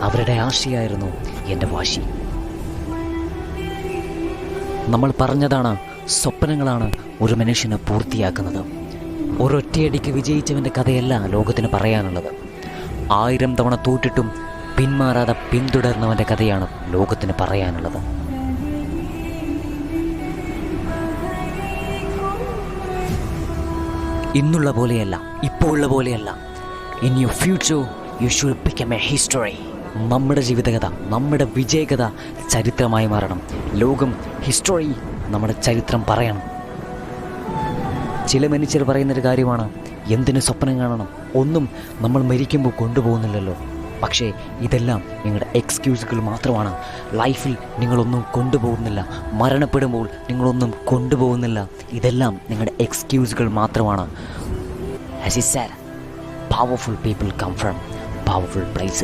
അവരുടെ ആശയായിരുന്നു എൻ്റെ വാശി. നമ്മൾ പറഞ്ഞതാണ്, സ്വപ്നങ്ങളാണ് ഒരു മനുഷ്യനെ പൂർത്തിയാക്കുന്നത്. ഒരൊറ്റയടിക്ക് വിജയിച്ചവൻ്റെ കഥയല്ല ലോകത്തിന് പറയാനുള്ളത്. 1000 തവണ തോറ്റിട്ടും പിന്മാറാതെ പിന്തുടർന്നവൻ്റെ കഥയാണ് ലോകത്തിന് പറയാനുള്ളത്. ഇന്നുള്ള പോലെയല്ല, ഇപ്പോൾ ഉള്ള പോലെയല്ല. In your future you should become A history. നമ്മുടെ ജീവിതകഥ, നമ്മുടെ വിജയകഥ ചരിത്രമായി മാറണം. ലോകം ഹിസ്റ്ററി, നമ്മുടെ ചരിത്രം പറയണം. ചില മനുഷ്യർ പറയുന്നൊരു കാര്യമാണ്, എന്തിനു സ്വപ്നം കാണണം, ഒന്നും നമ്മൾ മരിക്കുമ്പോൾ കൊണ്ടുപോകുന്നില്ലല്ലോ. പക്ഷേ ഇതെല്ലാം നിങ്ങളുടെ എക്സ്ക്യൂസുകൾ മാത്രമാണ്. ലൈഫിൽ നിങ്ങളൊന്നും കൊണ്ടുപോകുന്നില്ല, മരണപ്പെടുമ്പോൾ നിങ്ങളൊന്നും കൊണ്ടുപോകുന്നില്ല. ഇതെല്ലാം നിങ്ങളുടെ എക്സ്ക്യൂസുകൾ മാത്രമാണ്. As he said, powerful people come from powerful places.